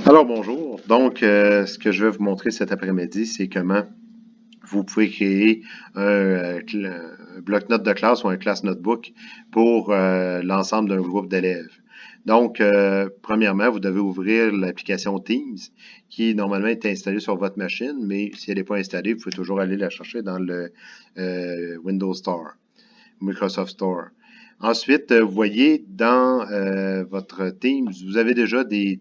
Alors bonjour, donc ce que je vais vous montrer cet après-midi, c'est comment vous pouvez créer un bloc-notes de classe ou un class notebook pour l'ensemble d'un groupe d'élèves. Donc, premièrement, vous devez ouvrir l'application Teams qui normalement est installée sur votre machine, mais si elle n'est pas installée, vous pouvez toujours aller la chercher dans le Windows Store, Microsoft Store. Ensuite, vous voyez dans votre Teams, vous avez déjà des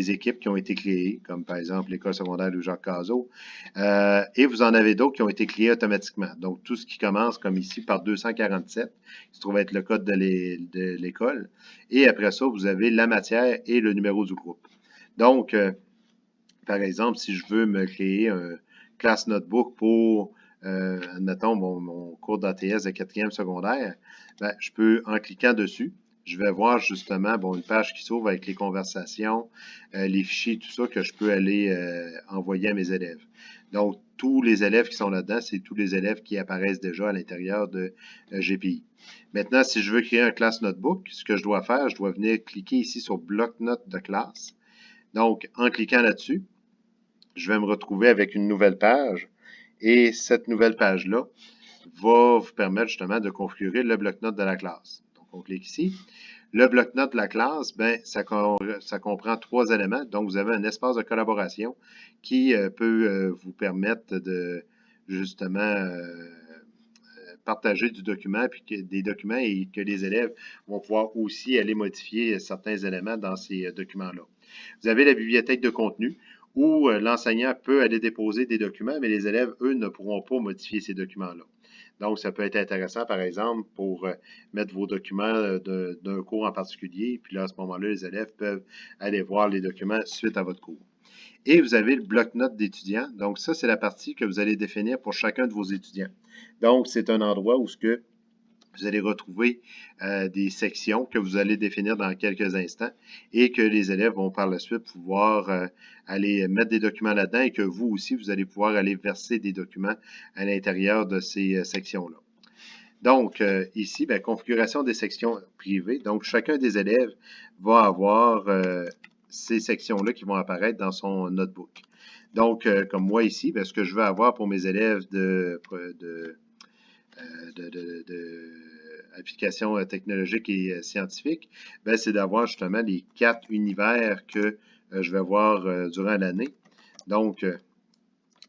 équipes qui ont été créées, comme par exemple l'École secondaire de Jacques Cazot, et vous en avez d'autres qui ont été créées automatiquement. Donc, tout ce qui commence, comme ici, par 247, qui se trouve être le code de l'école, et après ça, vous avez la matière et le numéro du groupe. Donc, par exemple, si je veux me créer un class notebook pour, admettons, mon cours d'ATS de quatrième secondaire, ben, je peux, en cliquant dessus, je vais voir justement bon, une page qui s'ouvre avec les conversations, les fichiers, tout ça que je peux aller envoyer à mes élèves. Donc, tous les élèves qui sont là-dedans, c'est tous les élèves qui apparaissent déjà à l'intérieur de GPI. Maintenant, si je veux créer un class notebook, ce que je dois faire, je dois venir cliquer ici sur bloc-notes de classe. Donc, en cliquant là-dessus, je vais me retrouver avec une nouvelle page et cette nouvelle page-là va vous permettre justement de configurer le bloc-notes de la classe. Donc, on clique ici. Le bloc-notes de la classe, ben, ça comprend trois éléments. Donc, vous avez un espace de collaboration qui peut vous permettre de justement partager du document, puis des documents et que les élèves vont pouvoir aussi aller modifier certains éléments dans ces documents-là. Vous avez la bibliothèque de contenu où l'enseignant peut aller déposer des documents, mais les élèves, eux, ne pourront pas modifier ces documents-là. Donc, ça peut être intéressant, par exemple, pour mettre vos documents d'un cours en particulier, puis là, à ce moment-là, les élèves peuvent aller voir les documents suite à votre cours. Et vous avez le bloc-notes d'étudiants. Donc, ça, c'est la partie que vous allez définir pour chacun de vos étudiants. Donc, c'est un endroit où ce que vous allez retrouver des sections que vous allez définir dans quelques instants et que les élèves vont par la suite pouvoir aller mettre des documents là-dedans et que vous aussi, vous allez pouvoir aller verser des documents à l'intérieur de ces sections-là. Donc, ici, bien, configuration des sections privées. Donc, chacun des élèves va avoir ces sections-là qui vont apparaître dans son notebook. Donc, comme moi ici, bien, ce que je veux avoir pour mes élèves de applications technologiques et scientifiques, ben, c'est d'avoir justement les 4 univers que je vais voir durant l'année. Donc,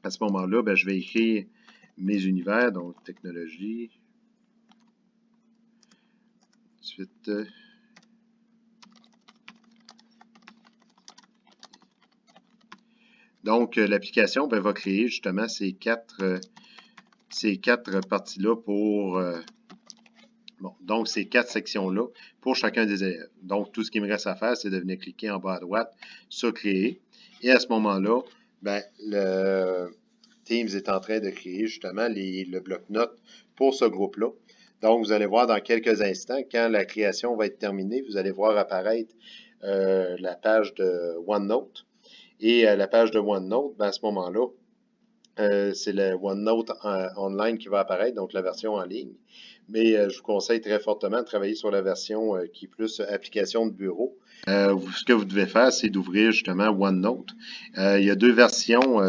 à ce moment-là, ben, je vais écrire mes univers, donc technologie. Ensuite, donc, l'application ben, va créer justement ces quatre parties-là pour bon, donc, ces 4 sections-là pour chacun des élèves. Donc, tout ce qui me reste à faire, c'est de venir cliquer en bas à droite sur Créer. Et à ce moment-là, ben, le Teams est en train de créer justement le bloc-notes pour ce groupe-là. Donc, vous allez voir dans quelques instants, quand la création va être terminée, vous allez voir apparaître la page de OneNote. Et la page de OneNote, ben, à ce moment-là, c'est le OneNote Online qui va apparaître, donc la version en ligne. Mais je vous conseille très fortement de travailler sur la version qui est plus application de bureau. Ce que vous devez faire, c'est d'ouvrir justement OneNote. Il y a deux versions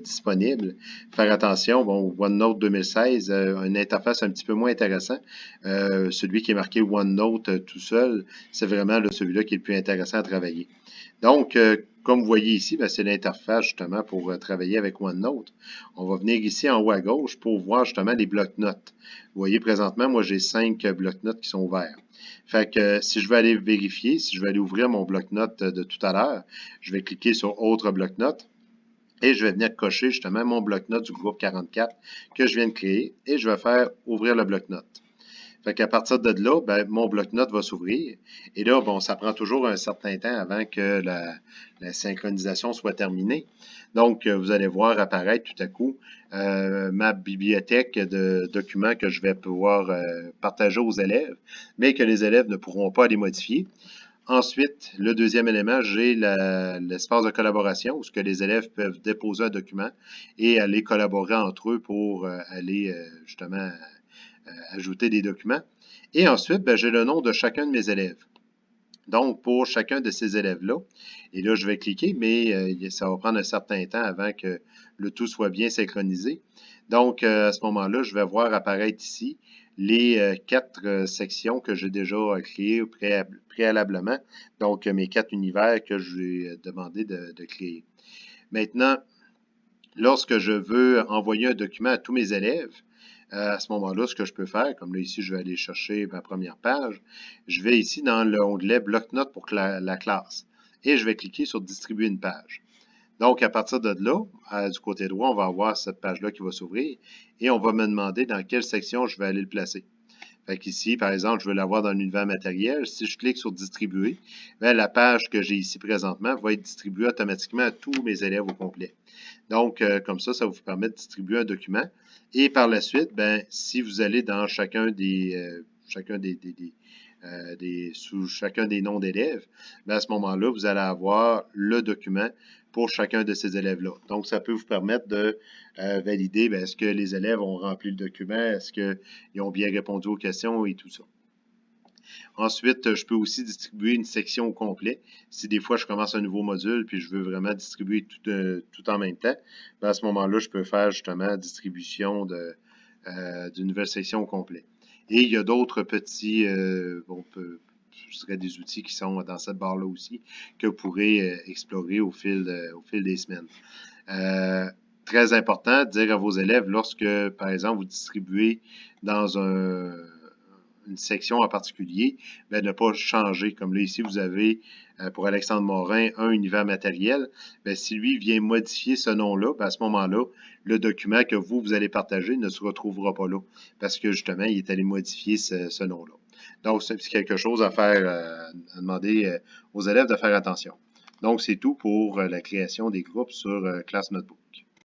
disponibles. Faire attention, bon, OneNote 2016, une interface un petit peu moins intéressante. Celui qui est marqué OneNote tout seul, c'est vraiment celui-là qui est le plus intéressant à travailler. Donc, comme vous voyez ici, c'est l'interface justement pour travailler avec OneNote. On va venir ici en haut à gauche pour voir justement les blocs-notes. Vous voyez présentement, moi j'ai 5 blocs-notes qui sont ouverts. Fait que si je veux aller vérifier, si je veux aller ouvrir mon bloc-notes de tout à l'heure, je vais cliquer sur Autre bloc-notes et je vais venir cocher justement mon bloc-notes du groupe 44 que je viens de créer et je vais faire ouvrir le bloc-notes. Fait qu'à partir de là, ben, mon bloc-notes va s'ouvrir. Et là, bon, ça prend toujours un certain temps avant que la synchronisation soit terminée. Donc, vous allez voir apparaître tout à coup ma bibliothèque de documents que je vais pouvoir partager aux élèves, mais que les élèves ne pourront pas les modifier. Ensuite, le deuxième élément, j'ai l'espace de collaboration où ce que les élèves peuvent déposer un document et aller collaborer entre eux pour aller justement ajouter des documents. Et ensuite, ben, j'ai le nom de chacun de mes élèves. Donc, pour chacun de ces élèves-là, et là, je vais cliquer, mais ça va prendre un certain temps avant que le tout soit bien synchronisé. Donc, à ce moment-là, je vais voir apparaître ici les 4 sections que j'ai déjà créées préalablement. Donc, mes 4 univers que je lui ai demandé de créer. Maintenant, lorsque je veux envoyer un document à tous mes élèves, à ce moment-là, ce que je peux faire, comme là ici, je vais aller chercher ma première page, je vais ici dans l'onglet Bloc-notes pour la classe et je vais cliquer sur Distribuer une page. Donc, à partir de là, du côté droit, on va avoir cette page-là qui va s'ouvrir et on va me demander dans quelle section je vais aller le placer. Fait qu'ici, par exemple, je veux l'avoir dans l'univers matériel. Si je clique sur Distribuer, bien, la page que j'ai ici présentement va être distribuée automatiquement à tous mes élèves au complet. Donc, comme ça vous permet de distribuer un document. Et par la suite, ben, si vous allez dans chacun sous chacun des noms d'élèves, ben, à ce moment-là, vous allez avoir le document pour chacun de ces élèves-là. Donc, ça peut vous permettre de valider, ben, est-ce que les élèves ont rempli le document, est-ce qu'ils ont bien répondu aux questions et tout ça. Ensuite, je peux aussi distribuer une section au complet. Si des fois, je commence un nouveau module puis je veux vraiment distribuer tout en même temps, ben à ce moment-là, je peux faire justement distribution d'une nouvelle section au complet. Et il y a d'autres petits, ce seraient des outils qui sont dans cette barre-là aussi, que vous pourrez explorer au fil des semaines. Très important, dire à vos élèves, lorsque, par exemple, vous distribuez dans une section en particulier, bien, ne pas changer. Comme là, ici, vous avez, pour Alexandre Morin, un univers matériel. Bien, si lui vient modifier ce nom-là, bien, à ce moment-là, le document que vous allez partager ne se retrouvera pas là, parce que, justement, il est allé modifier ce nom-là. Donc, c'est quelque chose à faire, à demander aux élèves de faire attention. Donc, c'est tout pour la création des groupes sur Class Notebook.